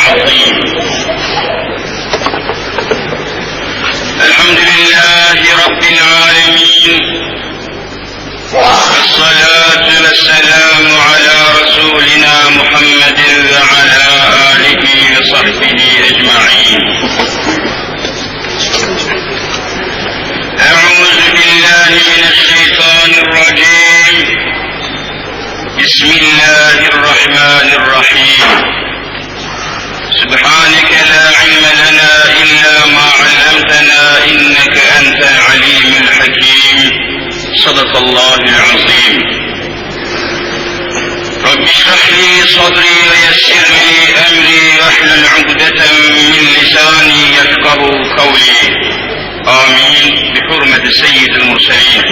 العظيم. الحمد لله رب العالمين، والصلاة والسلام على رسولنا محمد وعلى آله وصحبه أجمعين. أعوذ بالله من الشيطان الرجيم. بسم الله الرحمن الرحيم. سبحانك لا علم لنا إلا ما علمتنا إنك أنت العليم الحكيم. صدق الله العظيم. رب اشرح لي صدري ويسر لي أمري واحلل عقدة من لساني يفقه قولي. آمين بحرمة سيد المرسلين.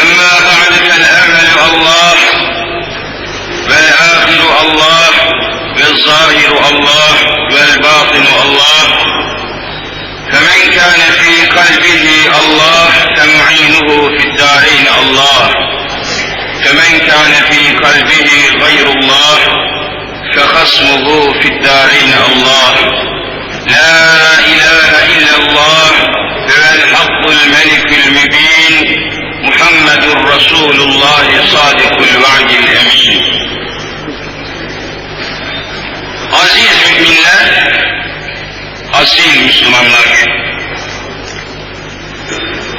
أما بعد فالأعمل الله والآخر الله والظاهر الله والباطن الله، فمن كان في قلبه الله فمعينه في الدارين الله، فمن كان في قلبه غير الله فخصمه في الدارين الله. لا إله إلا الله هو الحق الملك المبين، محمد رسول الله صادق الوعد الأمين. Aziz müminler, asil Müslümanlar,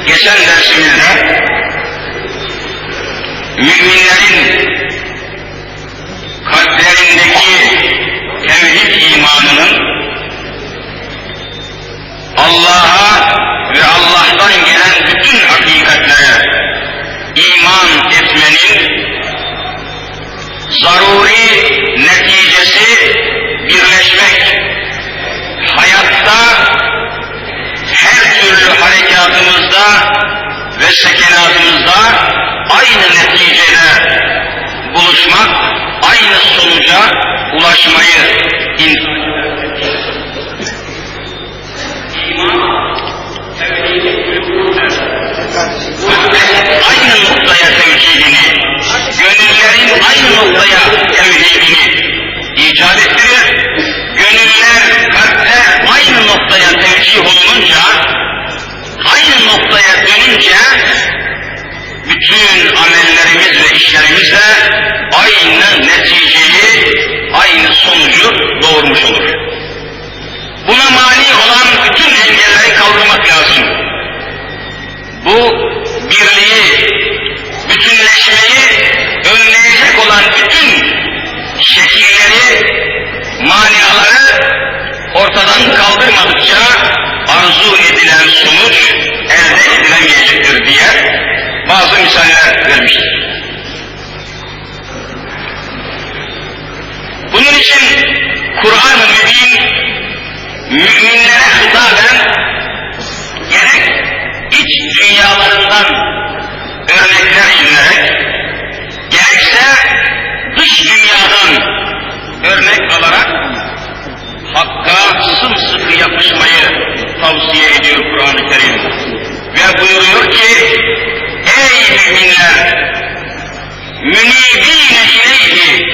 geçen dersimizde müminlerin kalplerindeki tevhid imanının Allah'a ve Allah'tan gelen bütün hakikatlere iman etmenin zaruri neticesi birleşmek, hayatta her türlü harekatımızda ve sekenatımızda aynı neticede buluşmak, aynı sonuca ulaşmayı aynı noktaya tevhidini, gönüllerin aynı noktaya tevhidini icap ettirir. Gönüller, kalpler aynı noktaya tevcih olununca, aynı noktaya dönünce bütün amellerimiz ve işlerimizle aynı neticeyi, aynı sonucu doğurmuş olur. Buna mani olan bütün engelleri kaldırmak lazım. Bu birliği, bütünleşmeyi önleyecek olan bütün şekilleri, maniaları ortadan kaldırmadıkça arzu edilen sonuç elde edilemeyecektir diye bazı misaller vermiştir. Bunun için Kur'an-ı Mübin müminlere hitaben gerek iç dünyalarından örnekler sunarak, gerekse dış dünyadan örnek alarak Hakk'a sımsıkı yapışmayı tavsiye ediyor Kur'an-ı Kerim. Ve buyuruyor ki, ey müminler, münibine ileyhi,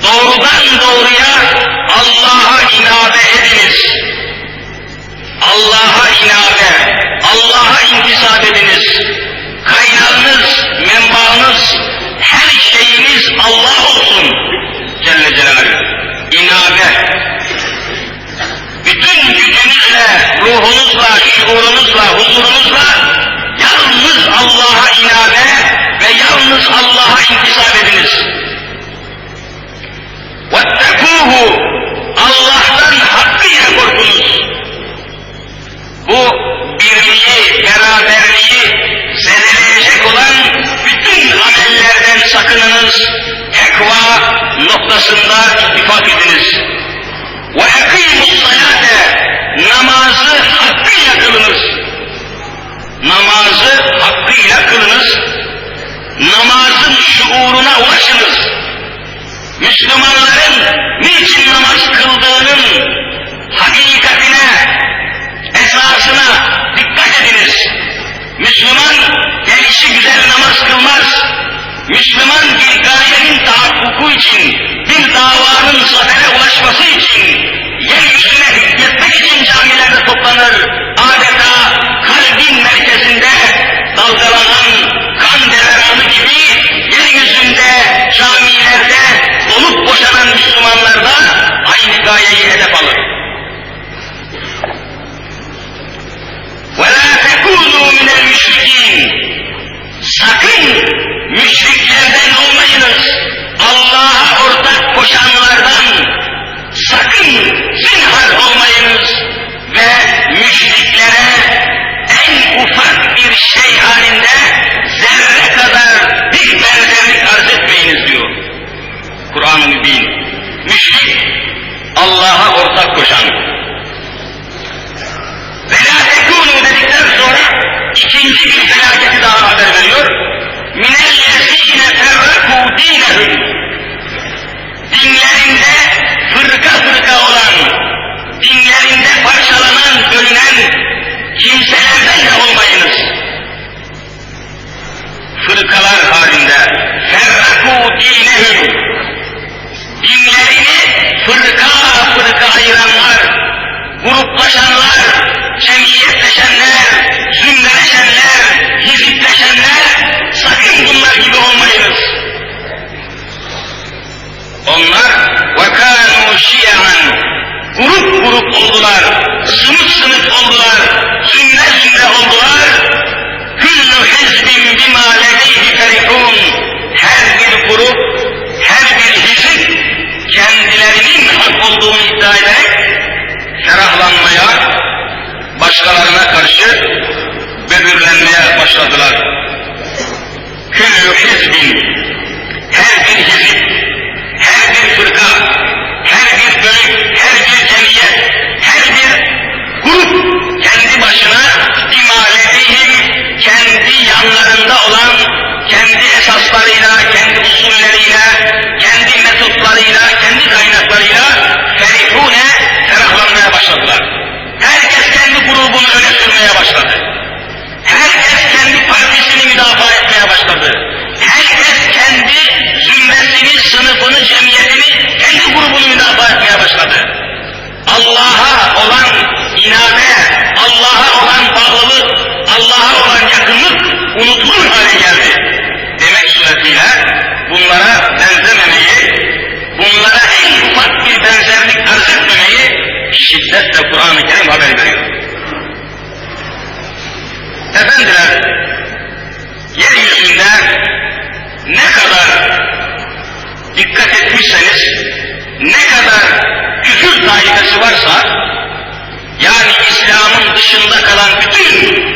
doğrudan doğruya Allah'a inabe ediniz. Allah'a inabe, Allah'a intisap ediniz. Kaynağınız, menbaınız, her şeyiniz Allah olsun Celle Celaluhu. İnabe, bütün gücünüzle, ruhunuzla, şuurunuzla, huzurunuzla yalnız Allah'a inabe ve yalnız Allah'a intisap ediniz. وَاتَّقُوهُ, Allah'tan hakkıyla korkunuz. Bu birliği, beraberliği zedeleyecek olan bütün amellerden sakınınız. Tekva noktasında ittifak ediniz. وَاَقِيمُ الصَّلَاةَ, namazı hakkıyla kılınız. Namazı hakkıyla kılınız. Namazın şuuruna ulaşınız. Müslümanların niçin namaz kıldığının hakikatine, esasına dikkat ediniz. Müslüman gelişi güzel namaz kılmaz. Müslüman bir gayenin tahakkuku için mübin. Müşrik, Allah'a ortak koşan. Ve la tekûnû dedikten sonra ikinci bir felaketi daha haber veriyor. Minellezîne ferrakû dînehum. Dinlerinde fırka fırka olan, dinlerinde parçalanan, bölünen kimselerden de olmayınız. Fırkalar halinde ferrakû dînehum. Dinlerini fırka fırka ayıranlar, gruplaşanlar, cemiyetleşenler, zümreleşenler, hizipleşenler, sakın bunlar gibi olmayınız. Onlar وَكَانُوا شِيَعًا grup grup oldular, sınıf sınıf oldular, zümre zümre oldular. كُلُّ حِزْبٍ بِمَا لَدَيْهِ فَرِحُونَ her bir grup, her bir hizip kendilerinin hak olduğunu iddia ederek ferahlanmaya, başkalarına karşı böbürlenmeye başladılar. Küllü hizbin, her bir hizip, her bir fırka, her bir bölük, her bir cemiyet, her bir grup kendi başına imaletihim, kendi yanlarında olan, kendi esaslarıyla, kendi usulleriyle, kendi metotlarıyla, kendi kaynaklarıyla ferihune, ferahlanmaya başladılar. Herkes kendi grubunu öne sürmeye başladı. Herkes kendi partisini müdafaa etmeye başladı. Herkes kendi zümresini, sınıfını, cemiyetini, kendi grubunu müdafaa etmeye başladı. Allah'a olan inabe, Allah'a olan bağlılık, Allah'a olan yakınlık unutulur hale geldi. Demek suretiyle bunlara benzememeyi, bunlara en ufak bir benzerlik arz etmemeyi şiddetle Kur'an-ı Kerim haber veriyor. Efendiler, yeryüzünde ne kadar dikkat etmişseniz, ne kadar küfür taifesi varsa, yani İslam'ın dışında kalan bütün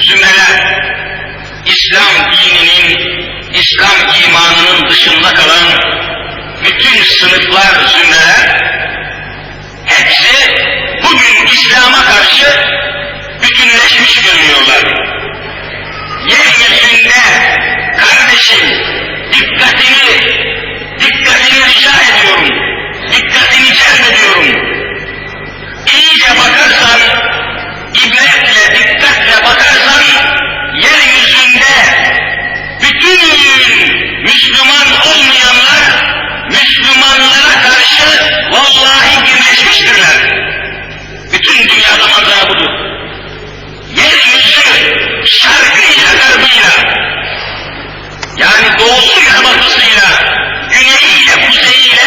zümreler, İslam dininin, İslam imanının dışında kalan bütün sınıflar, zümreler, hepsi bugün İslam'a karşı bütünleşmiş görünüyorlar. Yeryüzünde kardeşim dikkatini rica ediyorum, dikkatini celp ediyorum. İyice bakarsan, ibretle, dikkatle bakarsan, yeryüzünde bütün Müslüman olmayanlar, Müslümanlara karşı vallahi birleşmiştirler. Bütün dünyada manzara budur. Yeryüzü şarkıyla garbıyla, yani doğusuyla batısıyla, güneyiyle kuzeyiyle,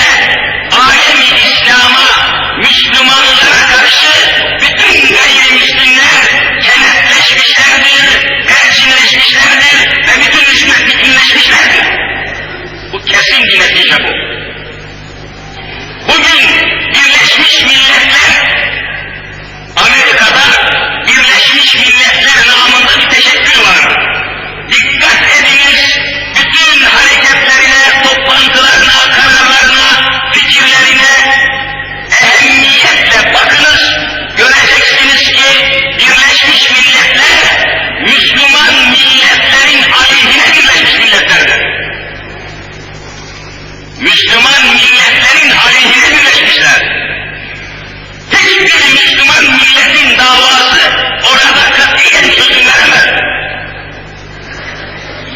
alemi İslam'a, Müslümanlara karşı bütün gayrimüslimler kenetleşmişlerdir, perçinleşmişlerdir ve bütünleşmişlerdir. Bu kesin bir netice bu. Bugün Birleşmiş Milletler, Amerika'da Birleşmiş Milletler namında bir teşekkül var. Dikkat ediniz, bütün hareketlerine, toplantılarına, kararlarına, fikirlerine ehemmiyetle bakınız, göreceksiniz ki Birleşmiş Milletler, Müslüman milletlerin aleyhine Birleşmiş Milletler'dir. Müslüman milletlerin aleyhine birleşmişler. Hiçbir Müslüman milletin davası orada katiyen çözüm veremez.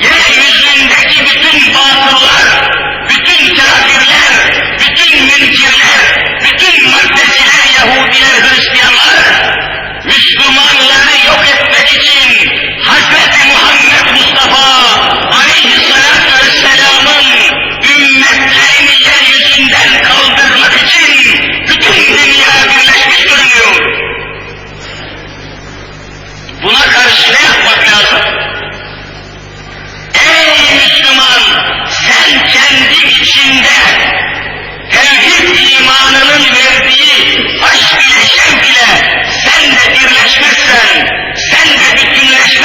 Yeryüzündeki bütün batıllar, bütün kafirler, bütün münkirler, bütün maddeciler, Yahudiler, Hristiyanlar, Müslümanları yok etmek için Hz. Muhammed Mustafa Aleyhisselatü Vesselam'ın ümmetlerini yeryüzünden kaldırmak için bütün dünya birleşmiş görünüyor. Buna karşı ne yapmak lazım? Ey Müslüman, sen kendi içinde tevhid imanının verdiği aşk ile şevk ile sen de birleşmezsen, sen de bütünleşmezsen,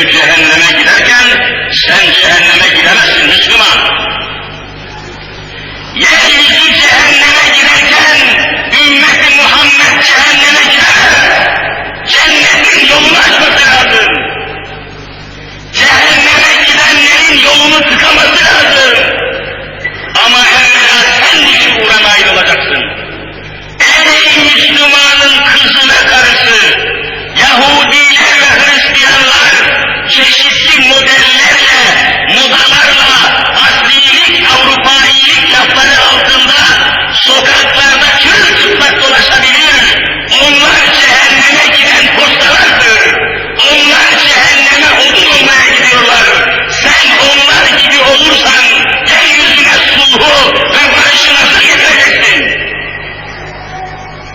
yeryüzü cehenneme giderken sen cehenneme gidemezsin Müslüman. Yeryüzü cehenneme giderken ümmeti Muhammed cehenneme gidemez. Cennetin yolunu açması lazım. Cehenneme gidenlerin yolunu tıkaması lazım. Ama evvela sen bu şuura nail olacaksın. Ey Müslümanın kızı ve karısı, Yahudiler ve Hristiyanlar çeşitli modellerle, modalarla, aslilik, Avrupailik lafları altında sokaklarda çırılçıplak dolaşabilir. Onlar cehenneme giden postalardır. Onlar cehenneme odun olmaya gidiyorlar. Sen onlar gibi olursan yeryüzüne sulhu ve barışı nasıl getireceksin?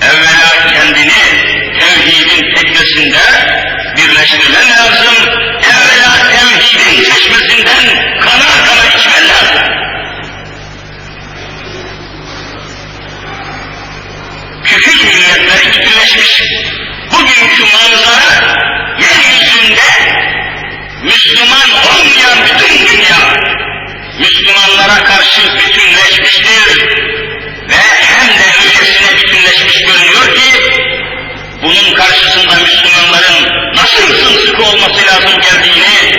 Evvela kendini tevhidin teknesinde birleştirmen lazım. Evvela tevhidin çeşmesinden kana kana içmen lazım. Küfür milletleri bütünleşmiş. Bugünkü manzara yeryüzünde Müslüman olmayan bütün dünya Müslümanlara karşı bütünleşmiştir ve hem de öylesine bütünleşmiş görünüyor ki bunun karşısında Müslümanların nasıl sımsıkı olması lazım geldiğini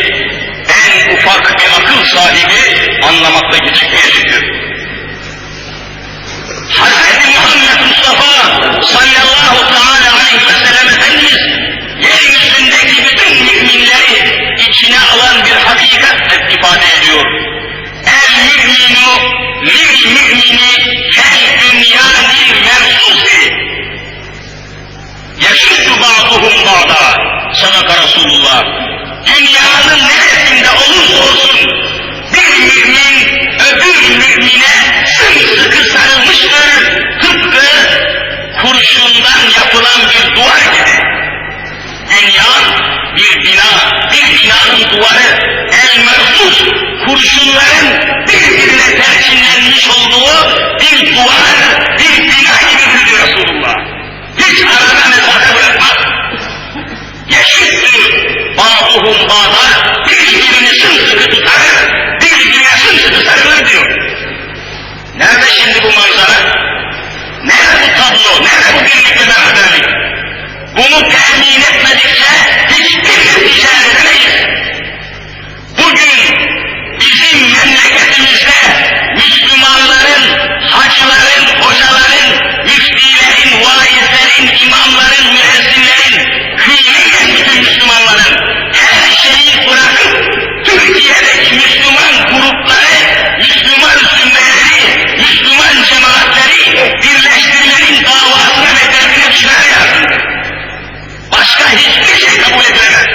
en ufak bir akıl sahibi anlamakta gecikmeyecektir. Hz. Muhammed Mustafa sallallahu teala aleyhi ve sellem Efendimiz yeryüzündeki bütün müminleri içine alan bir hakikat ifade ediyor. El müminu lil mümini kel dünyanil mersusi yaşuddu ba'duhum ba'da sadaka Resulullah. Dünyanın neresinde olursa olsun bir mümin öbür mümine sımsıkı sarılmıştır, tıpkı kurşundan yapılan bir duvar gibi. Dünya bir bina, bir binanın duvarı el mersus, kurşunların birbirine perçinlenmiş olduğu bir duvar, bir bina gibi diyor Resulullah. Hiç arada mesafe bırakmaz. Yaşıttır ba'duhum ba'da, birbirini sımsıkı tutar, birbirine sımsıkı sarılır diyor. Nerede şimdi bu manzara? Nerede bu tablo? Nerede bu birlik ve beraberlik? Bunu temin etmedikçe hiçbir netice elde edemeyiz. Bugün bizim memleketimizde Müslümanların, hacıların, hocaların, müftilerin, vaizlerin, imamların, müezzinlerin, külliyen bütün Müslümanların her şeyi bırakıp Türkiye'deki Müslüman grupları, Müslüman zümreleri, Müslüman cemaatleri birleştirmenin davasına ve derdine düşmeye lazımdır. Başka hiçbir şey kabul edilemez.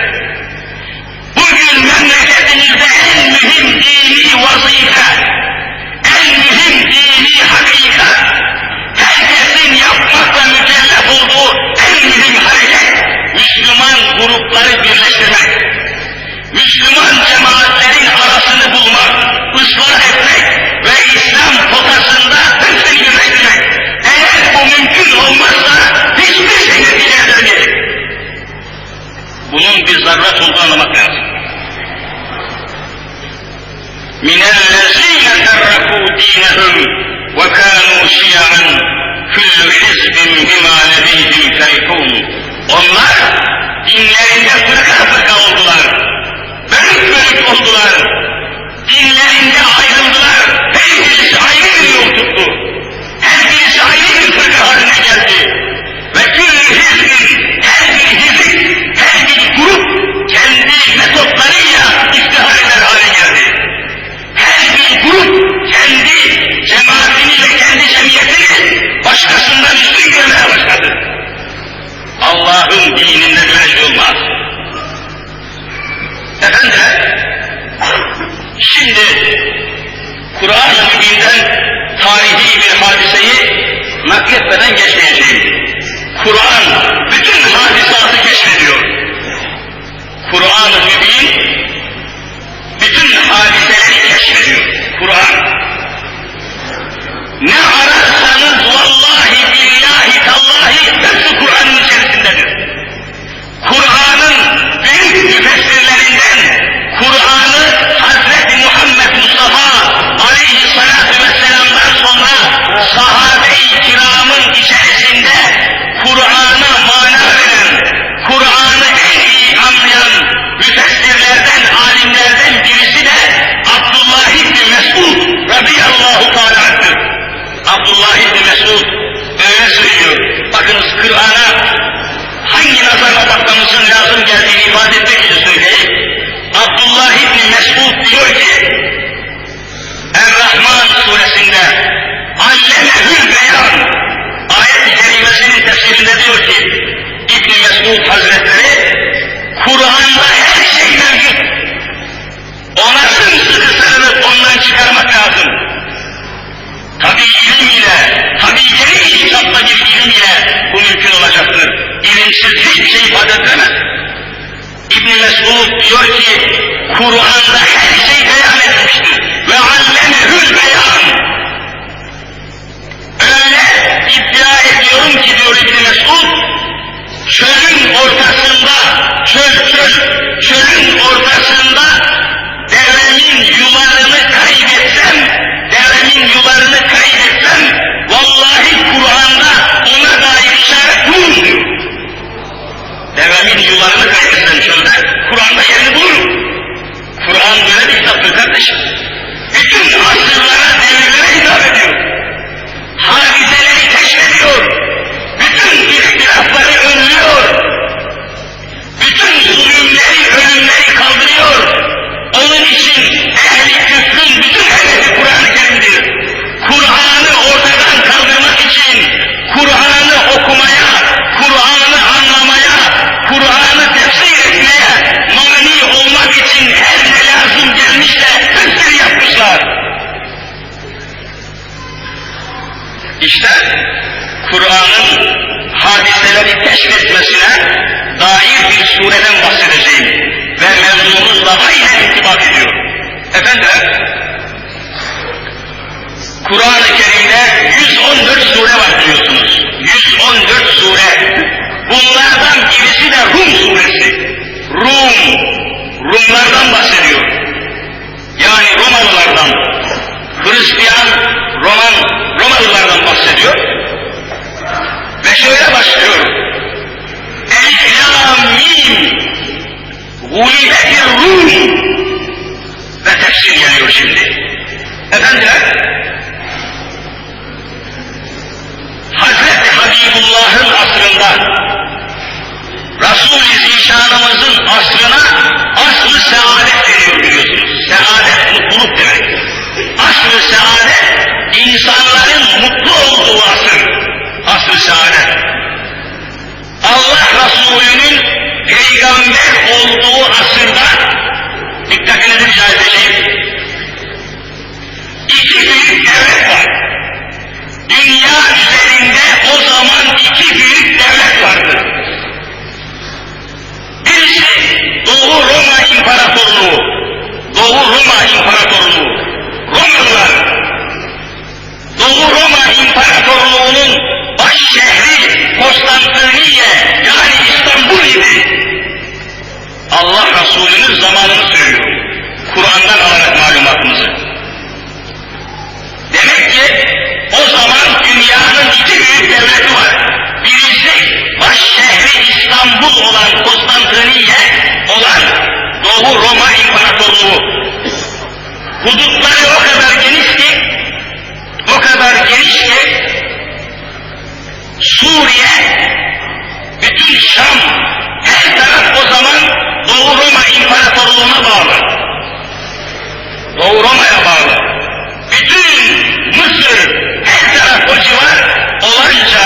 Bugün memleketimizde en mühim dini vazife, en mühim dini hakikat, herkesin yapmakla mükellef olduğu en mühim hareket, Müslüman grupları birleştirmek, Müslüman cemaatlerin arasını bulmak, ıslah etmek ve İslam potasında hepsini birleştirmek. Eğer bu mümkün olmazsa hiçbir şey netice edemeyecek. Bunun bir zaruret olduğunu anlamak lazım. مِنَ الَّذ۪ينَ تَرَّكُوا د۪ينَهُمْ وَكَانُوا شِيَعًا كُلُّ حِزْبٍ بِمَا لَدَيْهِمْ فَرِحُونَ. Onlar dinlerinde fırka fırka oldular, bölük bölük oldular, dinlerinde ayrıldılar, her birisi ayrı bir yol tuttu, her birisi ayrı bir fırka haline geldi ve küllü hizbin, her bir hizb, her bir grup kendi metotlarıyla iftihar eder hale geldi. Her bir grup kendi cemaatini ve kendi cemiyetini başkasından üstün görmeye başladı. Allah'ın dininde böyle şey olmaz. İbn Mesud diyor ki, Kur'an'da her şey beyan etmiştir. Ve allemehül beyan. Öyle iddia ediyorum ki diyor İbn Mesud, çölün ortasında, çölün ortasında devemin yularını kaybetsem, vallahi Kur'an'da ona dair işaret bulunmuyor. Devemin yularını kaybetsem çölde, Kur'an'da yerini bulurum. Kur'an böyle bir kitaptır kardeşim. Bütün asırlara, devirlere hitap ediyor. Hadiseleri keşfediyor. Bütün ihtilafları önlüyor. Bütün zulümleri, ölümleri kaldırıyor. Onun için ehli küfrün bütün hedefi Kur'an-ı Kerim'dir. Kur'an'ı ortadan kaldırmak için, Kur'an'ı okumaya, Kur'an'ı anlamaya, Kur'an'ı tefsir etmeye mani olmak için her ne lazım gelmişse tefsir yapmışlar. İşte Kur'an'ın hadiseleri keşfetmesine dair bir sureden bahsedeceğim ve mevzumuzla aynen irtibat ediyor. Efendim, Kur'an-ı Kerim'de 114 sure var biliyorsunuz. 114 sure. Bunlardan birisi de Rum suresi. Rumlardan bahsediyor. Yani Romalılardan. Hristiyan, Romalılardan bahsediyor. Ve şöyle başlıyor. Elif lam mim gulibetir Rum. Ve tefsir geliyor şimdi. Efendiler, Hazreti Habibullah'ın asrında, Resul-i Zişanımızın asrına asr-ı saadet deniyor biliyorsunuz. Saadet mutluluk demek. Asr-ı saadet, insanların mutlu olduğu asır. Asr-ı saadet. Allah Resulü'nün peygamber olduğu asırda, dikkatinizi rica edeceğim, İki büyük devlet var. Dünya üzerinde o zaman iki büyük devlet vardı. Birisi Doğu Roma İmparatorluğu. Romalılar. Doğu Roma İmparatorluğu'nun baş şehri Konstantiniye, yani İstanbul idi. Allah Resulü'nün zamanını söylüyor. Kur'an'dan alarak malumatımızı. Demek ki o zaman dünyanın iki büyük devleti var. Birisi baş şehri İstanbul olan Konstantiniye olan Doğu Roma İmparatorluğu. Hudutları o kadar geniş ki Suriye, bütün Şam, her taraf o zaman Doğu Roma İmparatorluğu'na bağlı. Doğu Roma'ya bağlı. Bütün Mısır, her taraf o civar olanca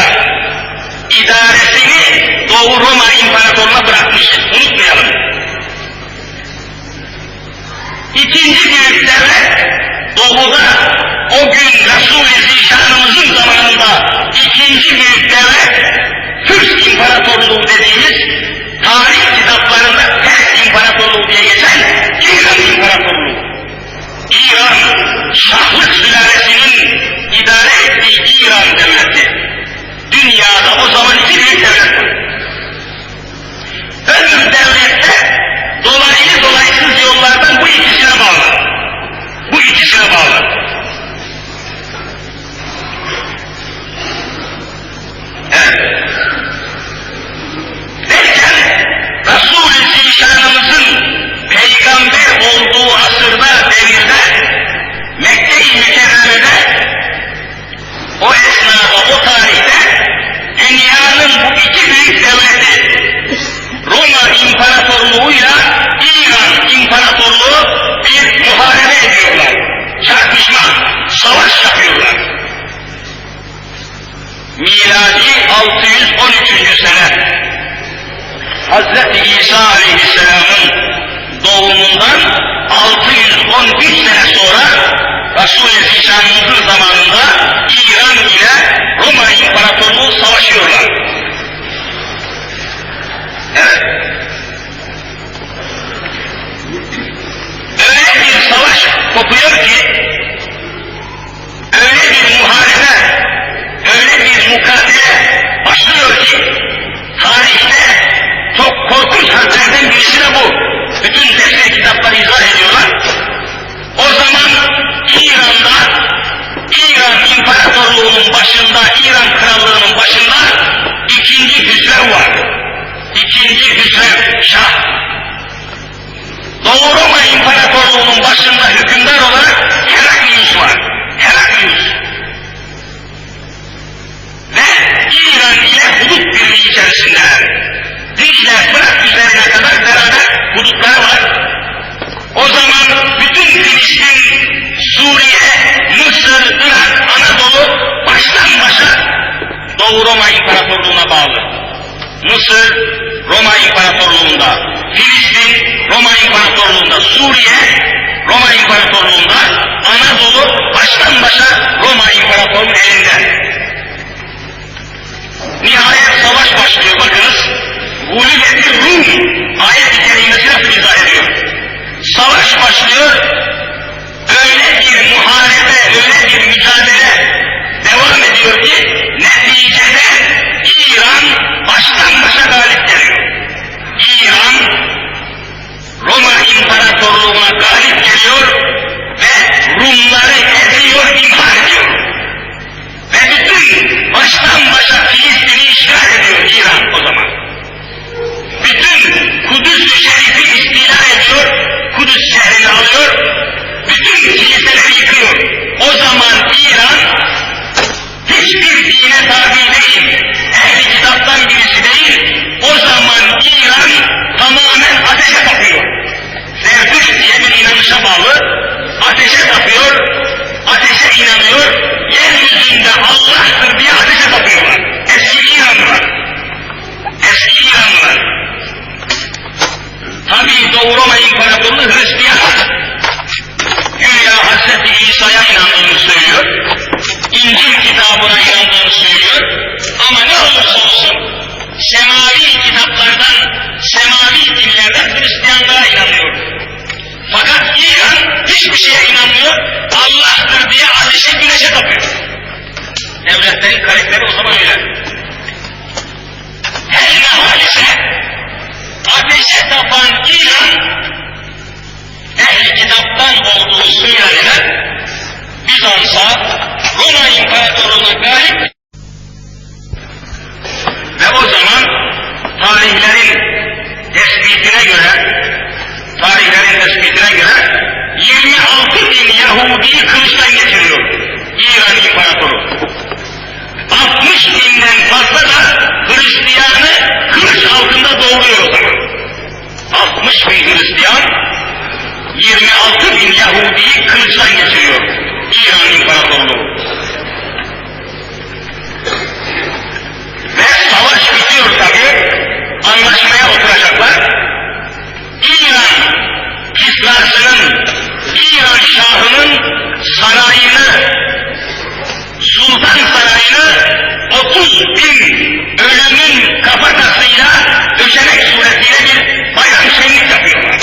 idaresini Doğu Roma İmparatorluğu'na bırakmış. Unutmayalım. İkinci büyük devlet Doğu'da o gün Resul-i Zişanımızın zamanında ikinci büyük devlet Türk İmparatorluğu dediğimiz tarih kitaplarında Pers İmparatorluğu diye geçen İran İmparatorluğu. İran, Şahlık sülalesinin idare ettiği İran devleti. Dünyada o zaman iki büyük devlet var. Öbür devlette dolaylı dolaysız yollardan bu ikisine bağlı. Evet. Derken Resul-i Zişanımızın peygamber olduğu asırda, devirde, Mekke-i Mükerreme'de, o esnada, o tarihte dünyanın bu iki büyük devleti Roma İmparatorluğu'yla İran İmparatorluğu bir muharebe ediyorlar. Çarpışma, savaş yapıyorlar. Miladi 613. sene Hazreti İsa Aleyhisselam'ın doğumundan 613 sene sonra Resul-i Zişanımızın zamanında İran ile Roma İmparatorluğu savaşıyorlar. Evet. kopuyor ki, öyle bir muharebe, öyle bir mukabele başlıyor ki, tarihte çok korkunç harplerden birisi de bu. Bütün tefsir kitapları izah ediyorlar. O zaman İran'da, İran İmparatorluğu'nun başında, İran Krallığı'nın başında ikinci Hüsrev var. İkinci Hüsrev Şah. Doğu Roma İmparatorluğu'nun başında hükümdar olarak Heraklius var. Heraklius. Ve İran ile hudut birliği içerisindeler. Dicle Fırat üzerine kadar beraber hudutları var. O zaman bütün Filistin, Suriye, Mısır, Irak, Anadolu baştan başa Doğu Roma İmparatorluğu'na bağlı. Mısır, Roma İmparatorluğu'nda, Filistin, Roma İmparatorluğu'nda, Suriye, Roma İmparatorluğu'nda, Anadolu baştan başa Roma İmparatorluğu'nun elinde. Nihayet savaş başlıyor, bakınız. Gulübeti Rum ayet-i kerimesi nasıl izah ediyor? Savaş başlıyor, öyle bir muharebe, öyle bir mücadele devam ediyor ki neticede İran baştan başa galip geliyor. İran Roma İmparatorluğu'na galip geliyor ve Rumları eziyor, imha ediyor. Ve bütün baştan başa Filistin'i işgal ediyor İran o zaman. Bütün Kudüs-ü Şerif'i istila ediyor, Kudüs şehrini alıyor, bütün kiliseleri yıkıyor. O zaman İran hiçbir dine tabi değil, ehli kitaptan birisi değil, o zaman İran tamamen ateşe tapıyor. Zerdüşt diye bir inanışa bağlı, ateşe tapıyor, ateşe inanıyor, yeryüzünde Allah'tır diye ateşe tapıyorlar. Eski İranlılar. Eski İranlılar. Tabii Doğu Roma İmparatorluğu Hristiyan. Güya Hazreti İsa'ya inandığını söylüyor. İncil kitabına inandığını söylüyor. Ama ne olursa olsun semavi kitaplardan, semavi dinlerden Hristiyanlığa inanıyor. Fakat İran hiçbir şeye inanmıyor. Allah'tır diye ateşe, güneşe tapıyor. Devletlerin karakteri o zaman öyle. Her ne halise ateşe tapan İran, ehli kitaptan olduğu söylenilen Bizans'a, Roma İmparatorluğu'na galip ve o zaman tarihlerin tespitine göre 26 bin Yahudi'yi kılıçtan geçiriyor İran İmparatoru. 60 binden fazla da Hristiyanı kılıç altında doğuruyor o zaman. 60 bin Hristiyan, 26 bin Yahudi'yi kılıçtan geçiriyor İran İmparatorluğu. Ve savaş bitiyor tabii, anlaşmaya oturacaklar. İran Kisrası'nın, İran Şahı'nın sarayını, Sultan Sarayı'nı 30 bin ölümün kafatasıyla döşemek suretiyle bir bayram şenlik yapıyorlar.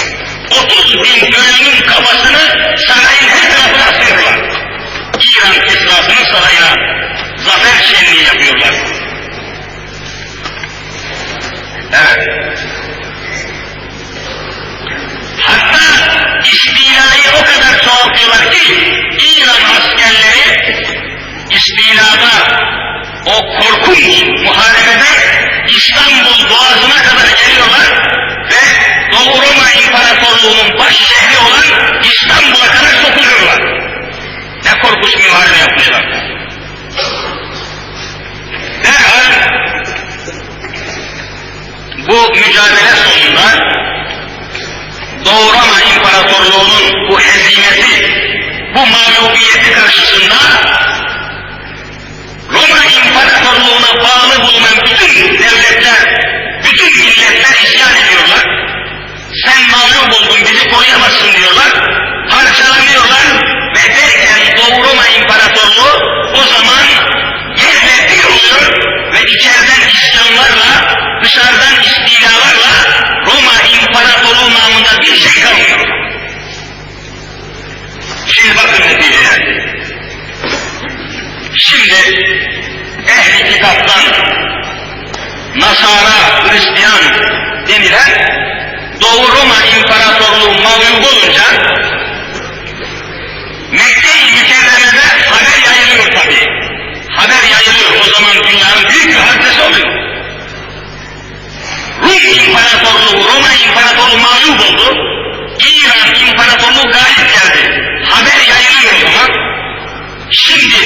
30 bin ölümün kafasını sarayın her tarafına asıyorlar. İran Kisrası'nın sarayına zafer şenliği yapıyorlar. Evet. Hatta istilayı o kadar çoğaltıyorlar ki İran askerleri istilada, o korkunç muharebede İstanbul Boğazı'na kadar geliyorlar ve Doğu Roma İmparatorluğu'nun baş şehri olan İstanbul'a kadar sokuluyorlar. Ne korkunç bir muharebe yapmışlar. Derhal bu mücadele sonunda Doğu Roma İmparatorluğu'nun bu hezimeti, bu mağlubiyeti karşısında Roma İmparatorluğu'na bağlı bulunan bütün devletler, bütün milletler isyan ediyorlar. Sen mağlup oldun, bizi koruyamazsın diyorlar. Parçalanıyorlar ve derken Doğu Roma İmparatorluğu o zaman yerle bir oluyor ve içeriden isyanlarla, dışarıdan istilalarla Roma İmparatorluğu namında bir şey kalmıyor. mağlup olunca Mekke-i Mükerreme'de haber yayılıyor tabii. Haber yayılıyor. O zaman dünyanın büyük bir hadisesi oluyor. Rum İmparatorluğu, Roma İmparatorluğu mağlup oldu. İran İmparatorluğu galip geldi. Haber yayılıyor o zaman. Şimdi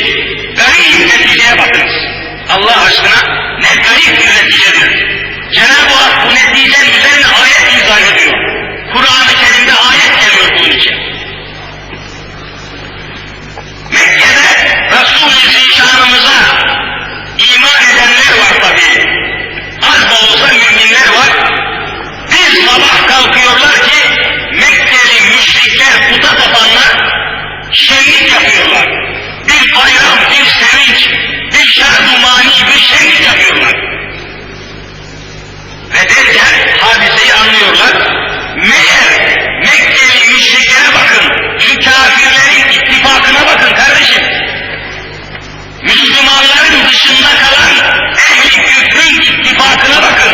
garip neticeye bakınız. Allah aşkına ne garip bir neticedir. Cenab-ı Hak bu neticenin üzerine ayet izah ediyor. Kur'an-ı Kerim'de ayet geliyor bunun için. Mekke'de Resul-i Zişanımıza iman edenler var tabii. Az da olsa müminler var. Bir sabah kalkıyorlar ki Mekkeli müşrikler, puta tapanlar şenlik yapıyorlar. Bir bayram, bir sevinç, bir şerh-ı bir şenlik yapıyorlar. Ve derken hadiseyi anlıyorlar. Meğer Mekkeli müşriklere bakın, şu kafirlerin ittifakına bakın kardeşim. Müslümanların dışında kalan ehli küfrün ittifakına bakın.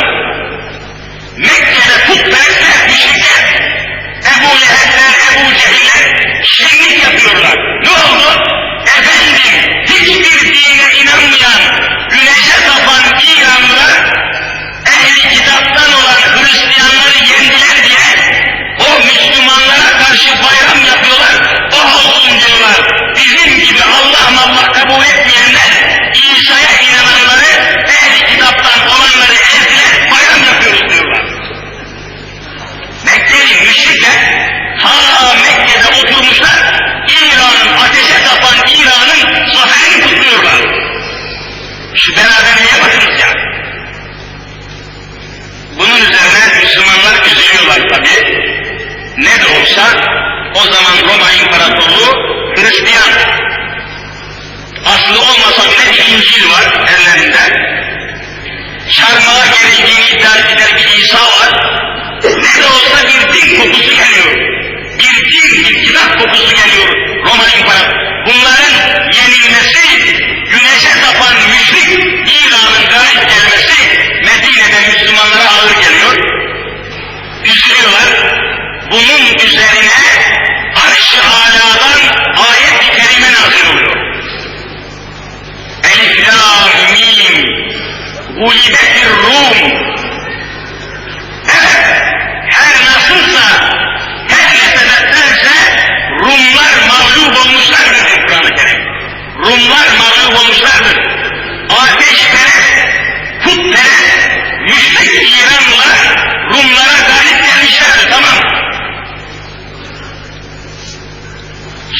Mekke'de putperestler, müşrikler, Ebu Leheb'ler, Ebu Cehiller şenlik yapıyorlar. Ne oldu? Efendim, hiçbir dine inanmayan, güneşe tapan İranlılar, ehli kitaptan olan Hristiyanları yendiler diye o Müslümanlara karşı bayram yapıyorlar. O olsun diyorlar. Bizim gibi Allah kabul etmeyenler, İsa'ya inananları, ehli kitaptan olanları ezdiler, bayram yapıyoruz diyorlar. Mekke'li müşrikler ta Mekke'de oturmuşlar, İran'ın, ateşe tapan İran'ın zaferini kutluyorlar. Şu beraberliğe bakınız ya. Bunun üzerine Müslümanlar üzülüyorlar tabi. Ne de olsa o zaman Roma İmparatorluğu Hristiyan. Aslı olmasa bile bir İncil var ellerinde. Çarmıha gerildiğini iddia eder bir İsa var. Ne de olsa bir din kokusu geliyor. Bir din, bir kitap kokusu geliyor Roma İmparatorluğu. Bunların yenilmesi, güneşe tapan müşrik İran'ın galip gelmesi Medine'de Müslümanlara ağır geliyor. Üzülüyorlar. Bunun üzerine Arş-ı Alâ'dan ayet-i kerime nazil oluyor. Elif Lam Mim Gulibetir Rum. Evet, her nasılsa, her ne sebeplerse Rumlar mağlup olmuşlardır diyor Kur'an-ı Kerim. Rumlar mağlup olmuşlardır. Ateşperest, putperest, müşrik İranlılar Rumlara galip gelmişlerdir, tamam.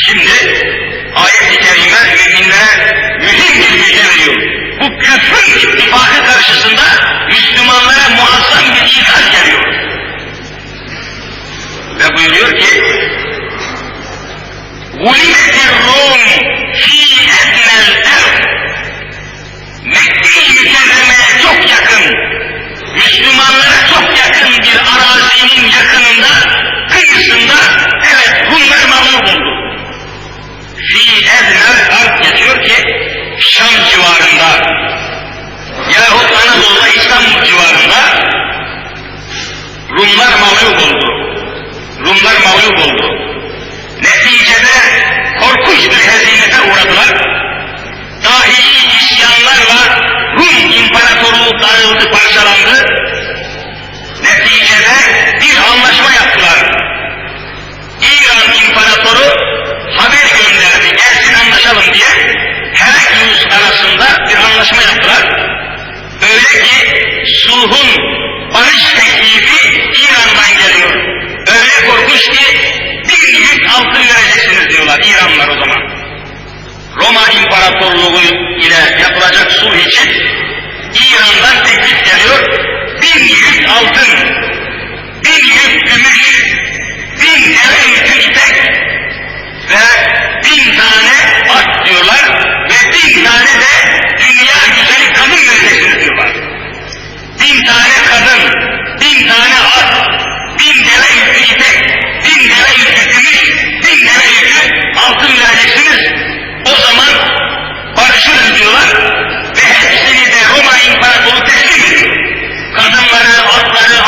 Şimdi ayet-i kerime müminlere mühim bir müjde veriyor. Bu küfrün ittifakı karşısında Müslümanlara muazzam bir ikaz geliyor. Ve buyuruyor ki غُلِبَتِ الرُّومُ فِي اَدْنَى الْاَرْضِ Mekke-i Mükerreme'ye çok yakın, Müslümanlara çok yakın bir arazinin yakınında, kıyısında, evet bunlar mağlup oldu. Fî eznel ard geçiyor ki Şam civarında yahut Anadolu'da İstanbul civarında Rumlar mağlup oldu. Rumlar mağlup oldu. Neticede korkunç bir hezimete uğradılar. Dahili isyanlarla Rum İmparatorluğu dağıldı, parçalandı. Neticede bir anlaşma yaptılar. İran İmparatoru haber gönderdi, gelsin anlaşalım diye. Heraklius arasında bir anlaşma yaptılar. Öyle ki sulhun, barış teklifi İran'dan geliyor. Öyle korkunç ki 1 yük altın vereceksiniz diyorlar İranlılar o zaman. Roma İmparatorluğu ile yapılacak sulh için İran'dan teklif geliyor. 1000 yük altın, 1000 yük gümüş, 1000 deve yükü ipek ve 1000 tane at diyorlar ve 1000 tane de dünya güzeli kadın vereceksiniz diyorlar. 1000 tane kadın, 1000 tane at, 1000 deve yükü ipek, 1000 deve yükü gümüş, 1000 deve yükü altın vereceksiniz. O zaman barışırız diyorlar ve hepsini de Roma İmparatorluğu teslim ediyor. Kadınları, atları,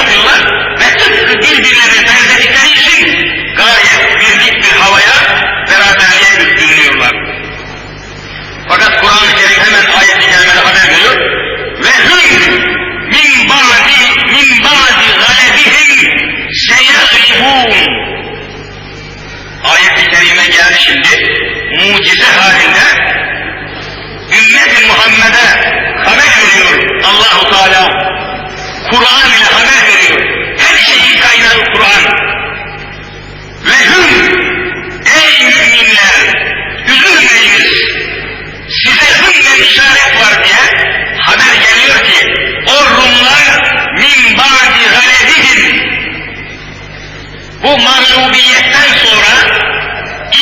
yapıyorlar ve tıpkı birbirlerine benzedikleri için gayet birlik bir havaya, beraberliğe bürünüyorlar. Fakat Kur'an-ı Kerim hemen ayet-i kerimede haber veriyor. Ve hüm min ba'di galebihim seyaglibun. Ayet-i kerime geldi şimdi, mucize halinde ümmet-i Muhammed'e haber veriyor Allah-u Teala. Kur'an ile haber veriyor. Her şeyin kaynağı Kur'an. Ve hüm, ey müminler, üzülmeyiniz, size hümle işaret var diye haber geliyor ki, o Rumlar min ba'di galebihim, bu mağlubiyetten sonra,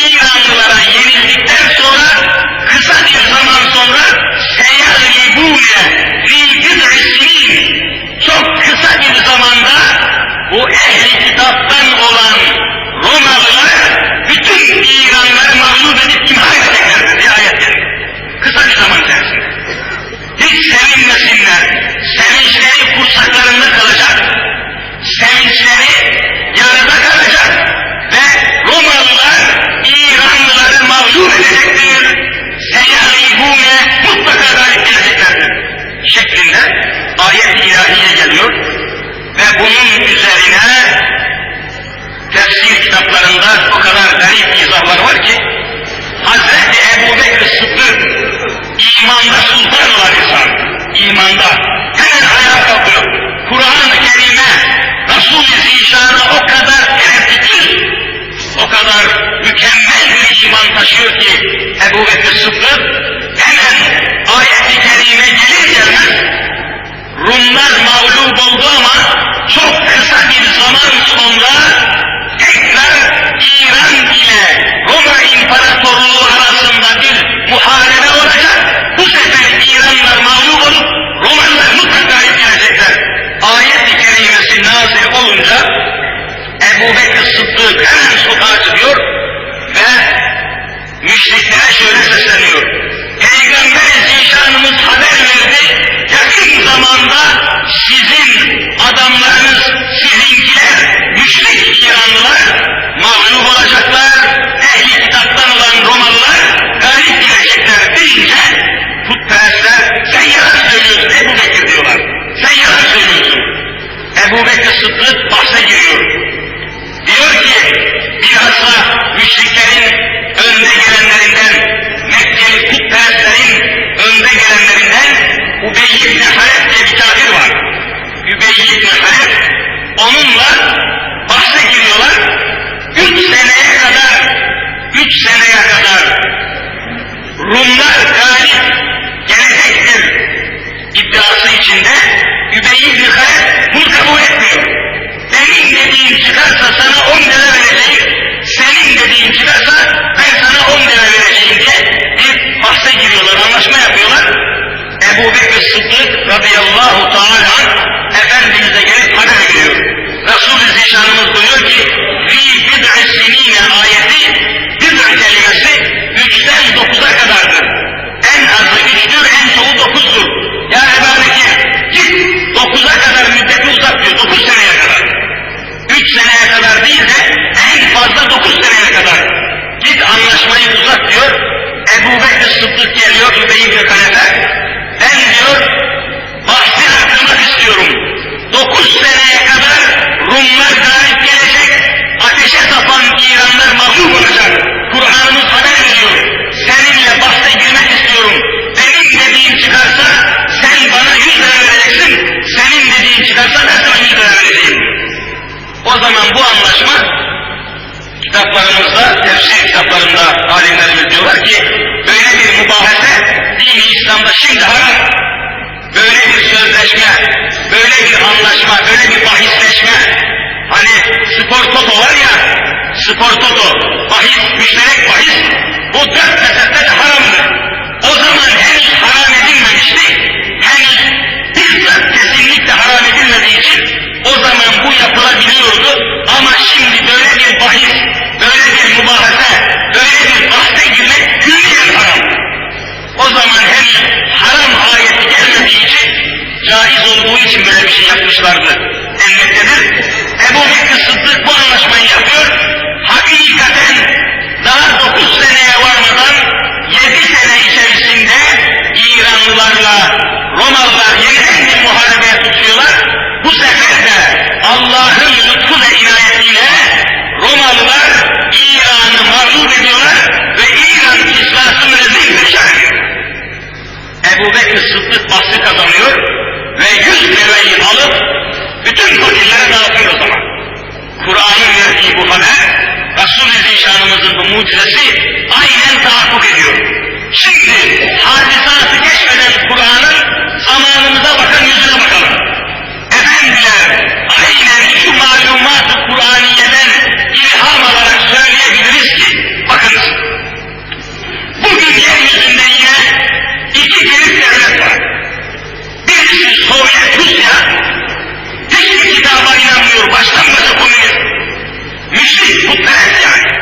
İranlılara yenildikten sonra, kısa bir zaman sonra seyaglibune fi bid'i sinin, çok kısa bir zamanda bu ehli kitaptan olan Romalılar bütün İranlıları mağlup edip imha edeceklerdir diye ayet geliyor. Kısa bir zaman içerisinde. Hiç sevinmesinler. Sevinçleri kursaklarında kalacak. Sevinçleri yarıda kalacak. Ve Romalılar İranlıları mağlup edecektir. Seyaglibune, mutlaka galip geleceklerdir şeklinde ayet-i ilahiye geliyor. Ve bunun üzerine tefsir kitaplarında o kadar garip izahlar var ki, Hazreti Ebu Bekir Sıddık imanda sultan olan insan, imanda hemen ayağa kalkıyor. Kur'an-ı Kerim'e, Resul-i Zişan'a o kadar tereddütsüz, o kadar mükemmel bir iman taşıyor ki Ebu Bekir Sıddık hemen ayet-i kerime gelir gelmez Rumlar mağlup oldu ama çok kısa bir zaman sonra tekrar İran ile Roma İmparatorluğu arasında bir muharebe olacak. Bu sefer İranlar mağlup olup Romalılar mutlaka galip gelecekler. Ayet-i kerimesi nazil olunca Ebu Bekir Sıddık hemen sokağa çıkıyor ve müşriklere şöyle sesleniyor. Peygamber-i Zişanımız haber verdi, yakın zamanda sizin adamlarınız, sizinkiler, müşrik İranlılar mağlup olacaklar, ehli kitaptan olan Romalılar galip gelecekler deyince putperestler sen yalan söylüyorsun Ebu Bekir diyorlar. Sen yalan söylüyorsun. Ebu Bekir Sıddık bahse giriyor. Diyor ki bilhassa müşriklerin önde gelenlerinden, Mekkeli putperestlerin önde gelenlerinden Übey ibn Halef diye bir kafir var. Übey ibn Halef, onunla bahse giriyorlar. 3 seneye kadar Rumlar galip gelecektir iddiası içinde Übey ibn Halef bunu kabul etmiyor. Benim dediğim çıkarsa sana 10 lira vereceğim, senin dediğin çıkarsa ben sana 10 lira vereceğim diye bir bahse giriyorlar, anlaşma yapıyorlar. Ebu Bekir Sıddık radıyallahu teala Efendimiz'e gelip haber veriyor. Resul-i Zişanımız buyuruyor ki fi bid'i sinine ayeti, bid'i kelimesi 3'ten 9'a kadardır. En azı 3'tür, en çoğu 9'dur. Ya Ebu Bekir git 9'a kadar müddeti uzat diyor, 9 seneye kadar. 3 seneye kadar değil de en fazla 9 seneye kadar. Git anlaşmayı uzat diyor. Ebu Bekir Sıddık geliyor Übey ibn Halef'e. Ben diyor bahsi arttırmak istiyorum. 9 seneye kadar Rumlar galip gelecek, ateşe tapan İranlar mağlup olacak. Kur'an'ımız haber veriyor. Seninle bahse girmek istiyorum. Benim dediğim çıkarsa sen bana 100 lira vereceksin. Senin dediğin çıkarsa ben sana 100 lira vereceğim. O zaman bu anlaşma kitaplarımızda, tefsir kitaplarında alimlerimiz diyorlar ki böyle bir mübahese din-i İslam'da şimdi haram. Böyle bir sözleşme, böyle bir anlaşma, böyle bir bahisleşme. Hani spor toto var ya, spor toto, bahis, müşterek bahis, bu 4 mezhepte de haramdır. O zaman henüz haram edilmemişti, henüz bizzat kesinlikle haram edilmediği için o zaman bu yapılabiliyordu. Ama şimdi böyle bir bahis, böyle bir mübahese, böyle bir bahse girmek külliyen haram. O zaman henüz haram ayeti gelmediği için, caiz olduğu için böyle bir şey yapmışlardı. Elbette Romalılar yeniden bir muharebeye tutuyorlar. Bu sefer de Allah'ın lütfu ve inayetiyle Romalılar İran'ı mağlup ediyorlar ve İran İslam'ın rezil ediyor. Ebu Bekir Sıddık bahsi kazanıyor ve 100 deveyi alıp bütün fakirlere dağıtıyor o zaman. Kur'an'ın verdiği bu haber, Resul-i Zişanımızın bu mucizesi aynen tahakkuk ediyor. Şimdi hadisatı geçmeden Kur'an'ın zamanımıza bakan yüzüne bakalım. Efendiler, aynen şu malumat-ı Kur'aniye'den ilham alarak söyleyebiliriz ki, bakınız, bugün yeryüzünde yine iki büyük devlet var. Birisi Sovyet Rusya, hiçbir kitaba inanmıyor, baştan başa komünist. Müşrik, putperest yani.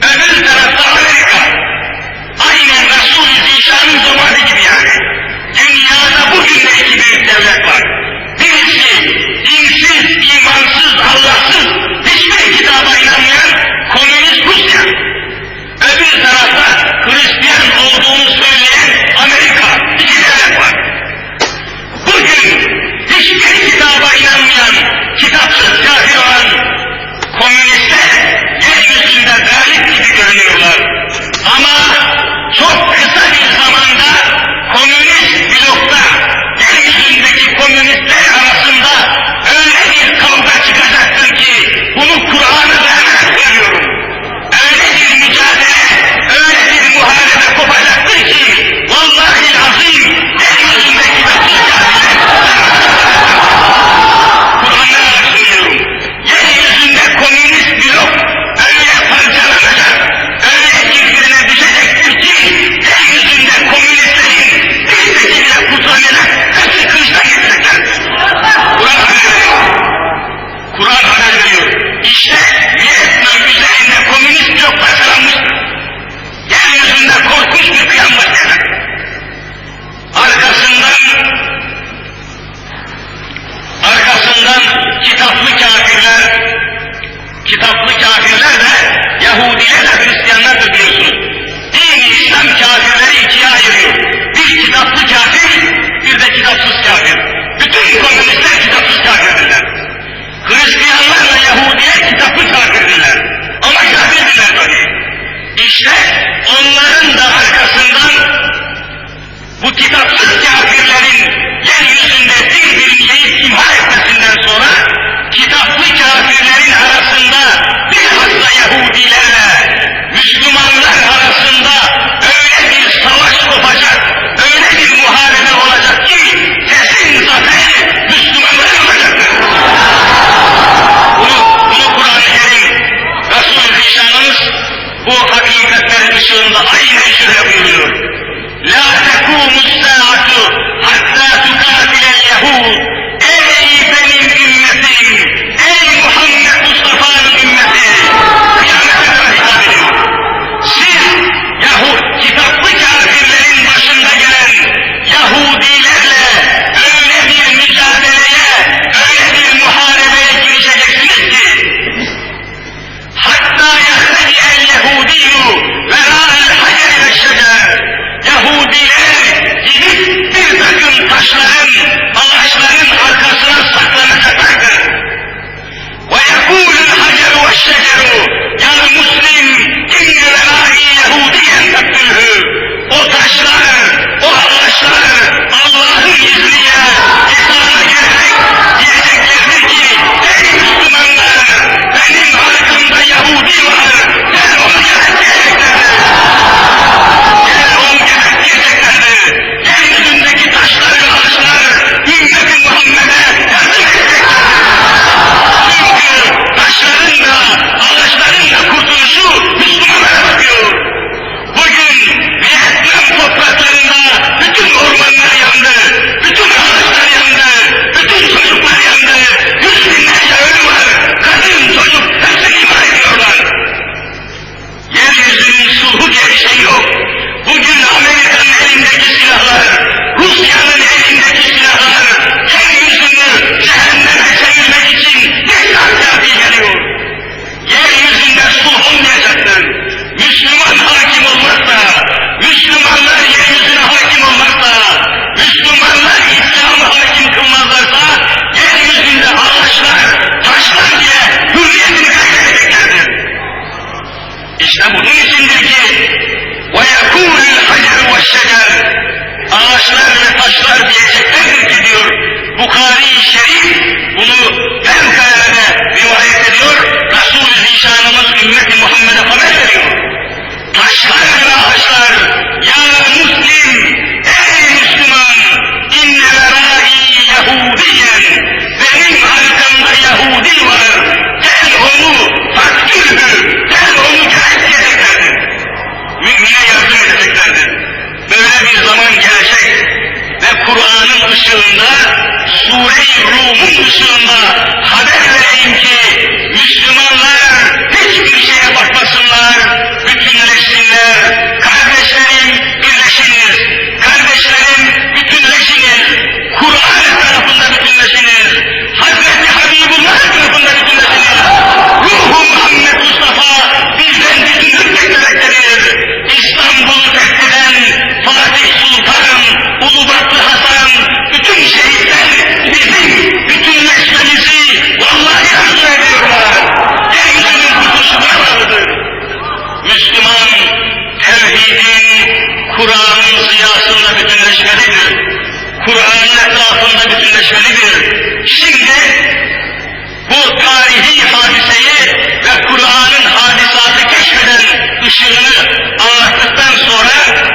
Öbür tarafta Amerika, aynen Resul-i Zişan'ın zamanı gibi yani. Dünyada bugün de iki büyük devlet var. Birisi dinsiz, imansız, Allahsız, hiçbir kitaba inanmayan komünist Rusya. Öbür tarafta Hristiyan olduğunu söyleyen Amerika, iki devlet var. Bugün hiçbir kitaba inanmayan, kitapsız kafir olan komünistler yeryüzünde galip gibi görünüyorlar. Ama çok kısa bir zamanda komünist blokta yeryüzündeki komünistler arasında öyle bir kavga çıkacaktır ki bunu Kur'an'a dayanarak söylüyorum. Öyle bir mücadele, öyle bir muharebe kopacaktır ki vallahi azim yeryüzündeki bütün Kur'an'la söylüyorum. Yeryüzünde komünist blok öyle parçalanacak, öyle birbirine düşecektir ki yeryüzünde komünistlerin birbirine kutlanacak, hepsi kılıçtan getirecekler. Kur'an haber veriyor. İşte Vietnam üzerinde komünist blok parçalanmıştır. Yeryüzünde korkunç bir kıyam başlayacak. Arkasından kitaplı kafirler de Yahudiler de Hristiyanlardır biliyorsunuz. Din-i İslam kafirleri ikiye ayırıyor. Bir kitaplı kafir, bir de kitapsız kafir. Bütün komünistler kitapsız kafirdirler. Hristiyanlarla Yahudiler kitaplı kafirdirler. Ama kafirdirler böyle. İşte onların da arkasından bu kitapsız kafirlerin yeryüzünde birbirini yiyip imha etmesinden sonra kitaplı kafirlerin arasında bilhassa Yahudilerle Kur'an'ın ışığında, Sure-i Rum'un ışığında haber vereyim ki Müslümanlar hiçbir şeye bakmasınlar, bütünleşsinler. Kardeşlerim birleşiniz, kardeşlerim bütünleşiniz, Kur'an tarafında bütünleşiniz, Hazreti Habibullah tarafında bütünleşiniz. Ruh-u Muhammed Mustafa bizden bütünlük beklemektedir. İstanbul'u fetheden Fatih Sultan, Ulubatlı Hasan, bütün şehitler bizim bütünleşmemizi vallahi arzu ediyorlar. Yeryüzünün kurtuluşu vardır. Müslüman, tevhidin, Kur'an'ın ziyasında bütünleşmelidir. Kur'an'ın etrafında bütünleşmelidir. Şimdi bu tarihi hadiseyi ve Kur'an'ın hadisatı keşfeden ışığını anlattıktan sonra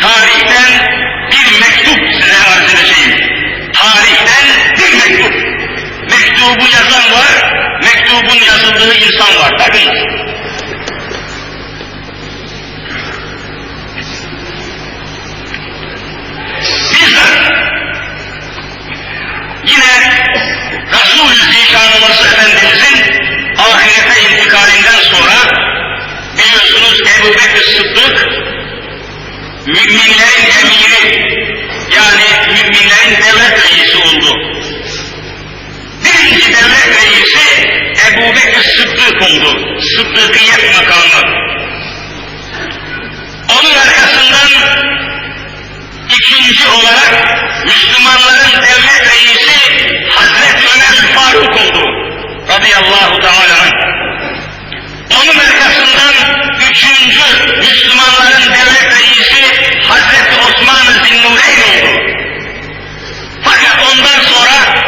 tarihten bir mektup size arz edeceğim. Tarihten bir mektup. Mektubu yazan var, mektubun yazıldığı insan var. Bakınız. Yine Resul-i Zişanımız Efendimizin ahirete intikalinden sonra biliyorsunuz Ebu Bekir Sıddık müminlerin emiri, yani müminlerin devlet reisi oldu. Birinci devlet reisi Ebu Bekir Sıddık oldu. Sıddıkiyet makamı. Onun arkasından ikinci olarak Müslümanların devlet reisi Hazreti Ömer Faruk oldu. Radıyallahu teala anh. Onun arkasından üçüncü Müslümanların devlet reisi Hazreti Osman Zinnureyn oldu. Fakat ondan sonra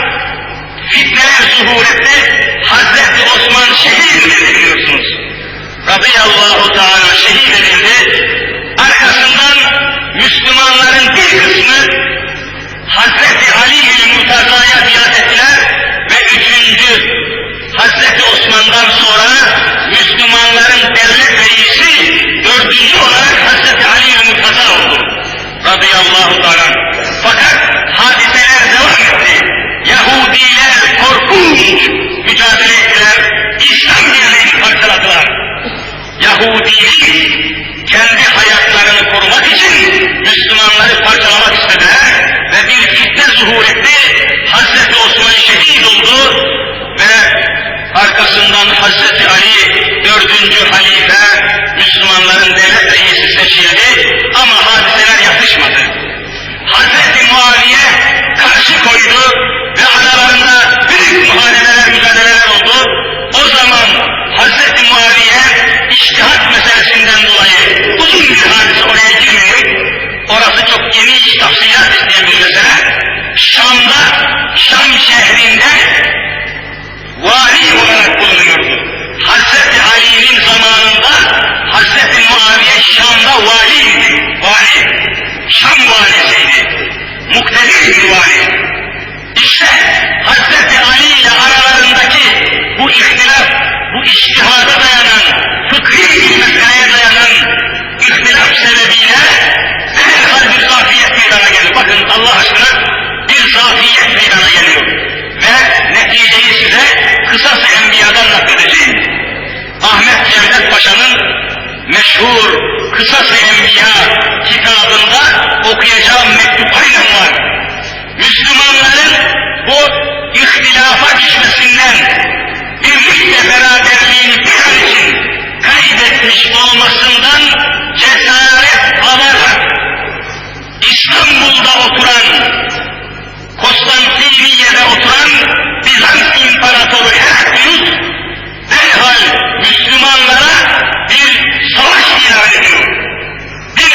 fitneler zuhur etti. Hazreti Osman şehit edildi biliyorsunuz. Radıyallahu teala şehit edildi. Arkasından Müslümanların bir kısmı Hazreti Ali Murtaza'ya biat ettiler ve üçüncü Hazreti Osman'dan sonra Müslümanların devlet reisi dördüncü olarak Hazreti Ali Murtaza oldu. Radıyallahu teala. Fakat hadiseler devam etti. Yahudiler korkunç mücadele ettiler. İslam birliğini parçaladılar. Yahudilik kendi hayatlarını korumak için Müslümanları parçalamak istediler ve bir fitne zuhur etti. Hazreti Osman şehit oldu ve arkasından Hazreti Ali dördüncü halife Müslümanların devlet reisi seçildi ama hadiseler yatışmadı. Hazreti Muaviye karşı koydu ve aralarında büyük muharebeler, mücadeleler oldu. O zaman Hazreti Muaviye içtihat meselesinden dolayı uzun bir hadise, oraya girmiyor. Orası çok geniş tafsilat isteyen bir mesele. Şam şehrinde vali olarak bulunuyordu. Hazreti Ali'nin zamanında Hazreti Muaviye Şam'da valiydi. Vali. Şam valisiydi. Muktedir bir vali. İşte Hazreti Ali ile aralarındaki bu ihtilaf, bu içtihada dayanan, fıkhi bir meseleye dayanan ihtilaf sebebiyle derhal bir zafiyet meydana geliyor. Bakın Allah aşkına bir zafiyet meydana geliyor. Ve neticeyi size Kısas-ı Enbiya'dan nakledeceğim. Ahmet Cevdet Paşa'nın meşhur Kısas-ı Enbiya kitabında okuyacağım mektup aynen var. Müslümanların bu ihtilafa düşmesinden birlik ve beraberliğini bir an için kaybetmiş olmasından cesaret alarak İstanbul'da oturan, Konstantiniye'de oturan Bizans İmparatoru Heraklius derhal Müslümanlara bir savaş ilan ediyor. Bir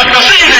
patlasın